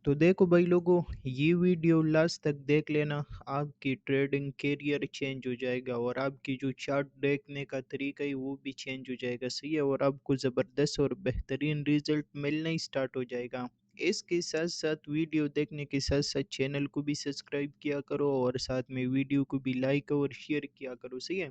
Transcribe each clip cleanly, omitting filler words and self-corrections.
तो देखो भाई लोगों, ये वीडियो लास्ट तक देख लेना। आपकी ट्रेडिंग कैरियर चेंज हो जाएगा और आपकी जो चार्ट देखने का तरीका है वो भी चेंज हो जाएगा। सही है, और आपको ज़बरदस्त और बेहतरीन रिजल्ट मिलना ही स्टार्ट हो जाएगा। इसके साथ साथ वीडियो देखने के साथ साथ चैनल को भी सब्सक्राइब किया करो और साथ में वीडियो को भी लाइक और शेयर किया करो। सही है।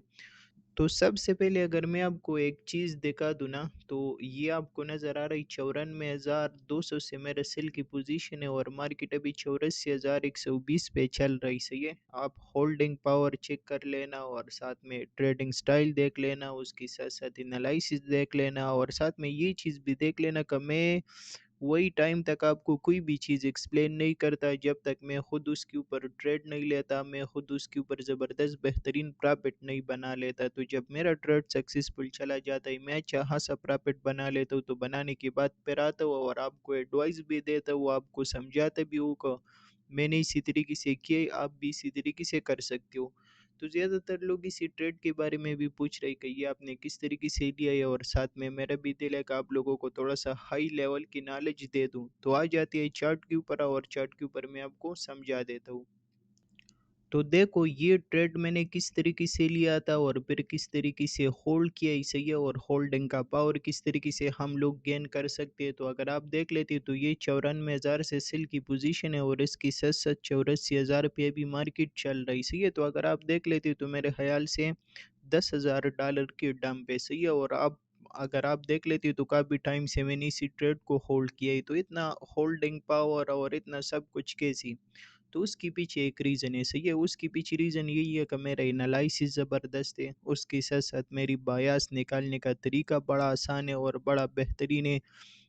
तो सबसे पहले अगर मैं आपको एक चीज़ दिखा दूँ ना, तो ये आपको नज़र आ रही 94,200 से मेरा सेल की पोजीशन है और मार्केट अभी 84,120 पे चल रही। सही है, आप होल्डिंग पावर चेक कर लेना और साथ में ट्रेडिंग स्टाइल देख लेना, उसके साथ साथ एनालिसिस देख लेना और साथ में ये चीज़ भी देख लेना कि मैं वही टाइम तक आपको कोई भी चीज़ एक्सप्लेन नहीं करता जब तक मैं खुद उसके ऊपर ट्रेड नहीं लेता, मैं खुद उसके ऊपर ज़बरदस्त बेहतरीन प्रॉफिट नहीं बना लेता। तो जब मेरा ट्रेड सक्सेसफुल चला जाता है, मैं अच्छा सा प्रॉफिट बना लेता हूँ, तो बनाने के बाद फिर आता हूँ और आपको एडवाइस भी देता हूँ, आपको समझाता भी हूँ कि मैंने इसी तरीके से किया, आप भी इसी तरीके से कर सकते हो। तो ज़्यादातर लोग इसी ट्रेड के बारे में भी पूछ रहे कि ये आपने किस तरीके से लिया है, और साथ में मेरा भी दिल है कि आप लोगों को थोड़ा सा हाई लेवल की नॉलेज दे दूं। तो आ जाती है चार्ट के ऊपर और चार्ट के ऊपर मैं आपको समझा देता हूँ। तो देखो, ये ट्रेड मैंने किस तरीके से लिया था और फिर किस तरीके से होल्ड किया, ही सही है, और होल्डिंग का पावर किस तरीके से हम लोग गेन कर सकते हैं। तो अगर आप देख लेते हो तो ये 94,000 से सेल की पोजीशन है और इसकी सच सच 84,000 पे भी मार्केट चल रही। सही है, तो अगर आप देख लेते हो तो मेरे ख्याल से $10,000 के दम पे। सही है, और आप अगर आप देख लेते हो तो काफ़ी टाइम से मैंने इसी ट्रेड को होल्ड किया है, तो इतना होल्डिंग पावर और इतना सब कुछ कैसी। तो उसके पीछे एक रीज़न है। सही है, उसके पीछे रीज़न यही है कि मेरा एनालिसिस ज़बरदस्त है, उसके साथ साथ मेरी बायास निकालने का तरीका बड़ा आसान है और बड़ा बेहतरीन है।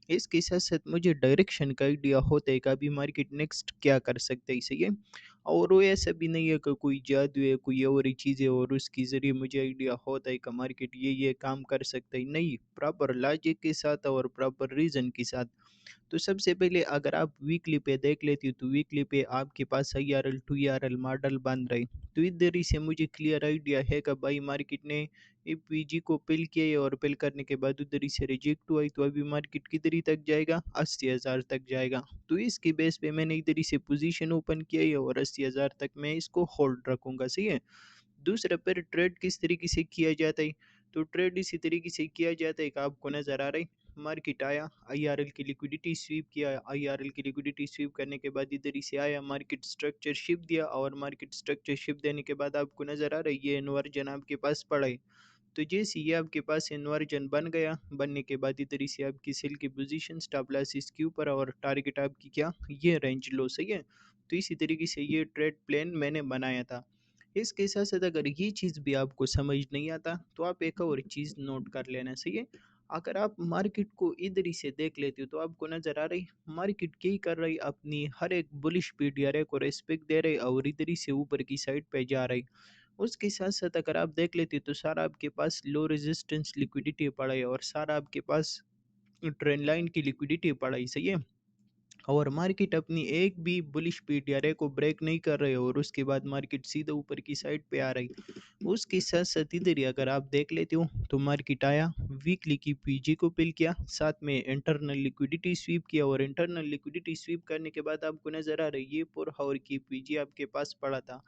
इसके साथ साथ मुझे डायरेक्शन का आइडिया होता है कि अभी मार्केट नेक्स्ट क्या कर सकता है। सही है, और वो ऐसा भी नहीं है कि कोई जादू है, कोई और ही चीज़ है और उसके ज़रिए मुझे आइडिया होता है कि मार्केट ये काम कर सकता है। नहीं, प्रॉपर लॉजिक के साथ और प्रॉपर रीज़न के साथ। तो सबसे पहले अगर आप वीकली पे देख लेती हो तो वीकली पे आपके पास IRL 2RL मॉडल बन रही। तो इधर ही से मुझे क्लियर आइडिया है कि भाई मार्केट ने PG को पिल किया है और पिल करने के बाद उधर ही से रिजेक्ट हुआ है, तो अभी मार्केट किधर ही तक जाएगा, 80,000 तक जाएगा। तो इसके बेस पे मैंने इधर ही से पोजीशन ओपन किया है और 80,000 तक मैं इसको होल्ड रखूंगा। सही है। दूसरा, पर ट्रेड किस तरीके से किया जाता है, तो ट्रेड इसी तरीके से किया जाता है कि आपको नज़र आ रहा है मार्केट आया, IRL की लिक्विडिटी स्वीप किया, IRL की लिक्विडिटी स्वीप करने के बाद इधर ही से आया, मार्केट स्ट्रक्चर शिप दिया और मार्केट स्ट्रक्चर शिप देने के बाद आपको नज़र आ रहा है ये इन्वर्जन आपके पास पड़ा है। तो जैसे ये आपके पास इन्वर्जन बन गया, बनने के बाद इधर ही से आपकी सेल की पोजीशन स्टॉप लॉस इसके ऊपर और टारगेट आपकी क्या, ये रेंज लो। सही है, तो इसी तरीके से ये ट्रेड प्लान मैंने बनाया था। इसके साथ साथ अगर ये चीज़ भी आपको समझ नहीं आता तो आप एक और चीज़ नोट कर लेना। सही है, अगर आप मार्केट को इधर ही से देख लेते हो तो आपको नज़र आ रही मार्केट क्या ही कर रही, अपनी हर एक बुलिश पीडीआर को रेस्पेक्ट दे रही और इधर ही से ऊपर की साइड पे जा रही। उसके साथ साथ अगर आप देख लेते हो तो सारा आपके पास लो रेजिस्टेंस लिक्विडिटी पड़ा है और सारा आपके पास ट्रेंड लाइन की लिक्विडिटी पड़ा है। सही है, और मार्केट अपनी एक भी बुलिश पीटीआरए को ब्रेक नहीं कर रहे और उसके बाद मार्केट सीधा ऊपर की साइड पे आ रही। उसके साथ साथ इधर ही अगर आप देख लेते हो तो मार्केट आया, वीकली की पीजी को पिल किया, साथ में इंटरनल लिक्विडिटी स्वीप किया और इंटरनल लिक्विडिटी स्वीप करने के बाद आपको नजर आ रही है ये 4 आवर की पीजी आपके पास पड़ा था।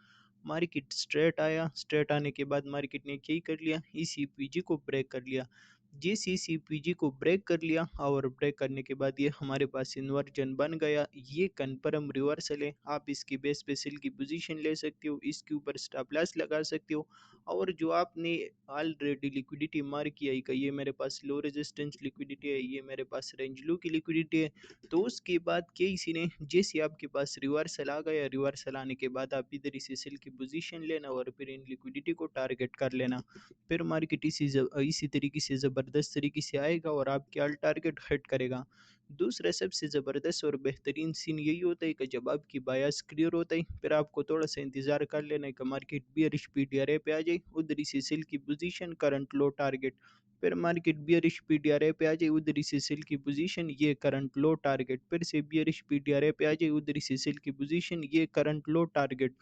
मार्केट स्ट्रेट आया, स्ट्रेट आने के बाद मार्केट ने क्या ही कर लिया, इसी पीजी को ब्रेक कर लिया। जिस इसी पीजी को ब्रेक कर लिया और ब्रेक करने के बाद ये हमारे पास इन्वर्जन बन गया, ये कन्फर्म रिवर्सल है। आप इसकी बेस पे सेल की पोजीशन ले सकते हो, इसके ऊपर स्टॉप लॉस लगा सकते हो, और जो आपने ऑलरेडी लिक्विडिटी मार्क किया है कि ये मेरे पास लो रेजिस्टेंस लिक्विडिटी है, ये मेरे पास रेंज लो की लिक्विडिटी है, तो उसके बाद क्या इसी ने जैसे आपके पास रिवर्सल आ गया, रिवर्सल आने के बाद आप इधर इसे सेल की पोजीशन लेना और फिर इन लिक्विडिटी को टारगेट कर लेना। फिर मार्केट इसी तरीके से ज़बरदस्त तरीके से आएगा और आपके ऑल टारगेट हिट करेगा। दूसरा सबसे ज़बरदस्त और बेहतरीन सीन यही होता है कि जब आपकी बायस क्लियर होता है फिर आपको थोड़ा सा इंतज़ार कर लेना है कि मार्केट बियरिश पीटीआरए पे आ जाए, उधर इसी सेल की पोजीशन करंट लो टारगेट, پھر market bearish P D R اے پہ آ جائے، ادھر سے سیل کی پوزیشن، یہ کرنٹ لو ٹارگٹ، پھر سے بیئرش پی ڈی آر اے پہ آ جائے، ادھر سے سیل کی پوزیشن، یہ کرنٹ لو ٹارگٹ۔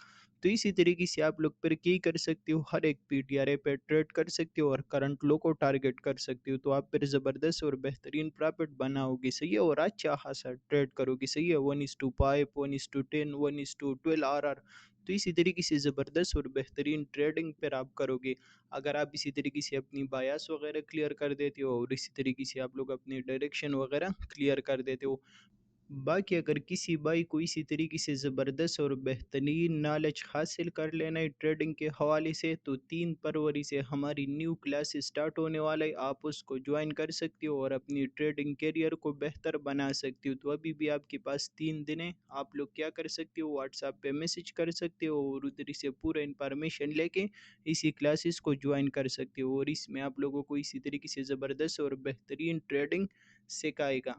تو اسی طریقے سے آپ لوگ پھر کی کر سکتے ہو، ہر ایک پی ڈی آر اے پہ ٹریڈ کر سکتے ہو اور کرنٹ لو کو ٹارگٹ کر سکتے ہو، تو آپ پھر زبردست اور بہترین پرافٹ بناؤ گے، صحیح ہے، اور اچھا خاصا ٹریڈ کرو گے، صحیح ہے، 1:5، 1:10، 1:12 آر۔ تو اسی طریقے سے زبردست اور بہترین ٹریڈنگ پھر آپ کرو گے، اگر آپ اسی طریقے سے اپنی بایاس وغیرہ کلیئر کر دیتے ہو اور اسی طریقے سے آپ لوگ اپنی ڈائریکشن وغیرہ کلیئر کر دیتے ہو۔ باقی اگر کسی بھائی کو اسی طریقے سے زبردست اور بہترین نالج حاصل کر لینا ہے ٹریڈنگ کے حوالے سے، تو 3 فروری سے ہماری نیو کلاس اسٹارٹ ہونے والا ہے، آپ اس کو جوائن کر سکتے ہو اور اپنی ٹریڈنگ کیریئر کو بہتر بنا سکتے ہو۔ تو ابھی بھی آپ کے پاس 3 دن ہیں، آپ لوگ کیا کر سکتے ہو، واٹس ایپ پہ میسج کر سکتے ہو اور ادھر سے پورا انفارمیشن لے کے اسی کلاسز کو جوائن کر سکتے ہو، اور اس میں آپ لوگوں کو اسی طریقے سے زبردست اور بہترین ٹریڈنگ سکھائے گا۔